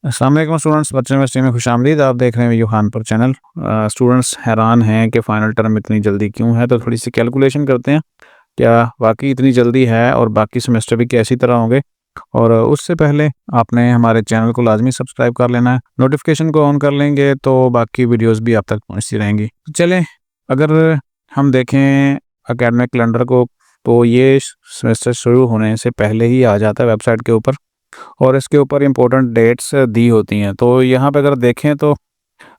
अस्सलाम वालेकुम स्टूडेंट्स, बच्चों यूनिवर्सिटी में खुशामदीद। आप देख रहे हैं यूहान पर चैनल। स्टूडेंट्स हैरान हैं कि फ़ाइनल टर्म इतनी जल्दी क्यों है, तो थोड़ी सी कैलकुलेशन करते हैं। क्या वाकई इतनी जल्दी है और बाकी सेमेस्टर भी कैसी तरह होंगे। और उससे पहले आपने हमारे चैनल को लाजमी सब्सक्राइब कर लेना है। नोटिफिकेशन को ऑन कर लेंगे तो बाकी वीडियोस भी आप तक पहुंचती रहेंगी। तो चलें, अगर हम देखें एकेडमिक कैलेंडर को, तो ये सेमेस्टर शुरू होने से पहले ही आ जाता है वेबसाइट के ऊपर, और इसके ऊपर इम्पोर्टेंट डेट्स दी होती हैं। तो यहाँ पे अगर देखें तो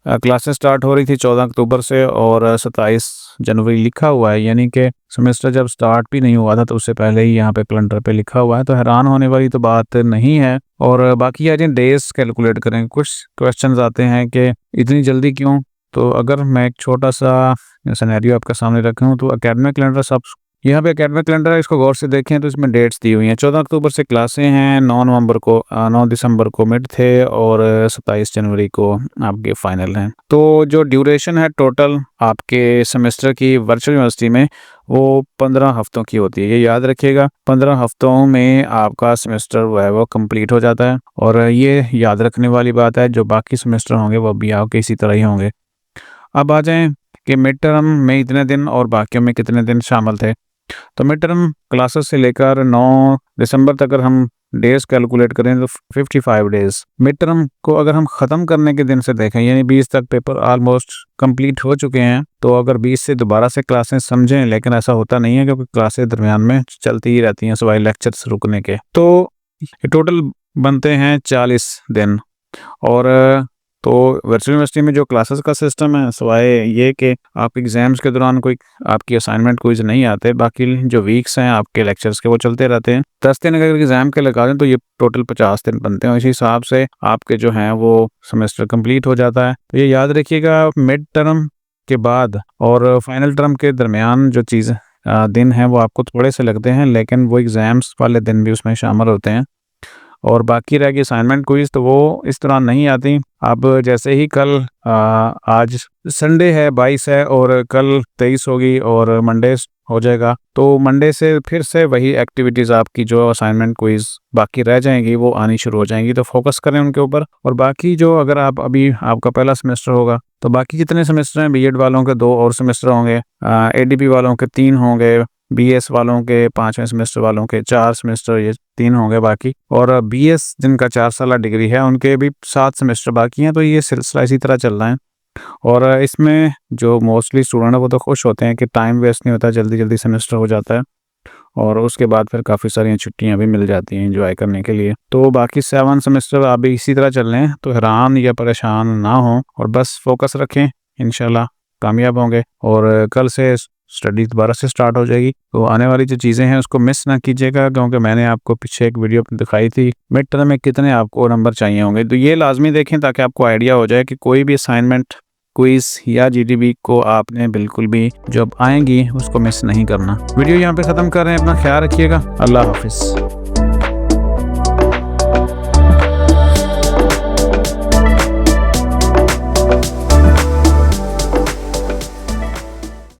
क्लासेस स्टार्ट हो रही थी 14 अक्टूबर से और 27 जनवरी लिखा हुआ है, यानी कि सेमेस्टर जब स्टार्ट भी नहीं हुआ था तो उससे पहले ही यहाँ पे कैलेंडर पे लिखा हुआ है। तो हैरान होने वाली तो बात नहीं है। और बाकी आज डेज कैलकुलेट करें। कुछ क्वेश्चंस आते हैं कि इतनी जल्दी क्यों। तो अगर मैं एक छोटा सा सिनेरियो आपके सामने रखूँ, तो एकेडमिक कैलेंडर सब यहाँ पे एकेडमिक कैलेंडर है, इसको गौर से देखें तो इसमें डेट्स दी हुई हैं। 14 अक्टूबर से क्लासें हैं, 9 दिसंबर को मिड थे और 27 जनवरी को आपके फाइनल हैं। तो जो ड्यूरेशन है टोटल आपके सेमेस्टर की वर्चुअल यूनिवर्सिटी में, वो 15 हफ्तों की होती है। ये याद रखिएगा, 15 हफ्तों में आपका सेमेस्टर वो कंप्लीट हो जाता है। और ये याद रखने वाली बात है, जो बाकी सेमेस्टर होंगे वो भी आपके इसी तरह ही होंगे। अब आ जाएं कि मिड टर्म में इतने दिन और बाकियों में कितने दिन शामिल थे। तो मिड टर्म क्लासेस से लेकर 9 दिसंबर तक अगर हम डेज कैलकुलेट करें तो 55 डेज। मिड टर्म को अगर हम ख़त्म करने के दिन से देखें, यानी 20 तक पेपर ऑलमोस्ट कंप्लीट हो चुके हैं, तो अगर 20 से दोबारा से क्लासें समझें, लेकिन ऐसा होता नहीं है क्योंकि क्लासें दरमियान में चलती ही रहती हैं सिवाय लेक्चर्स रुकने के। तो टोटल बनते हैं 40 दिन। और तो वर्चुअल यूनिवर्सिटी में जो क्लासेस का सिस्टम है, सिवाय ये कि आप एग्ज़ाम्स के दौरान कोई आपकी असाइनमेंट क्विज़ नहीं आते, बाकी जो वीक्स हैं आपके लेक्चर्स के वो चलते रहते हैं। 10 दिन अगर एग्ज़ाम के लगा दें तो ये टोटल 50 दिन बनते हैं। इसी हिसाब से आपके जो हैं वो सेमेस्टर कंप्लीट हो जाता है। तो ये याद रखिएगा, मिड टर्म के बाद और फाइनल टर्म के दरमियान जो चीज़ दिन हैं वो आपको थोड़े से लगते हैं, लेकिन वो एग्ज़ाम्स वाले दिन भी उसमें शामिल होते हैं। और बाकी रह गई असाइनमेंट क्विज़, तो वो इस तरह नहीं आती। अब जैसे ही कल आज संडे है 22 है और कल 23 होगी और मंडे हो जाएगा, तो मंडे से फिर से वही एक्टिविटीज़ आपकी जो असाइनमेंट क्विज़ बाकी रह जाएंगी वो आनी शुरू हो जाएंगी। तो फोकस करें उनके ऊपर। और बाकी जो अगर आप अभी आपका पहला सेमेस्टर होगा, तो बाकी जितने सेमेस्टर हैं, बीएड वालों के 2 और सेमेस्टर होंगे, एडीपी वालों के 3 होंगे, बीएस वालों के 5वें सेमेस्टर वालों के 4 सेमेस्टर, ये 3 होंगे बाकी। और बीएस जिनका 4 साल डिग्री है उनके भी 7 सेमेस्टर बाकी हैं। तो ये सिलसिला इसी तरह चल रहा है। और इसमें जो मोस्टली स्टूडेंट है वो तो खुश होते हैं कि टाइम वेस्ट नहीं होता, जल्दी जल्दी सेमेस्टर हो जाता है और उसके बाद फिर काफ़ी सारी छुट्टियां भी मिल जाती हैं एंजॉय करने के लिए। तो बाकी 7 सेमेस्टर आप भी इसी तरह चल रहे हैं, तो हैरान या परेशान ना हो और बस फोकस रखें, इंशाल्लाह कामयाब होंगे। और कल से स्टडी दोबारा से स्टार्ट हो जाएगी। तो आने वाली जो चीज़ें हैं उसको मिस ना कीजिएगा, क्योंकि मैंने आपको पीछे एक वीडियो दिखाई थी मिड टर्म में कितने आपको नंबर चाहिए होंगे। तो ये लाजमी देखें ताकि आपको आइडिया हो जाए कि कोई भी असाइनमेंट क्विज या जीडीबी को आपने बिल्कुल भी जब आएंगी उसको मिस नहीं करना। वीडियो यहाँ पे ख़त्म कर रहे हैं। अपना ख्याल रखिएगा। अल्लाह हाफिज़।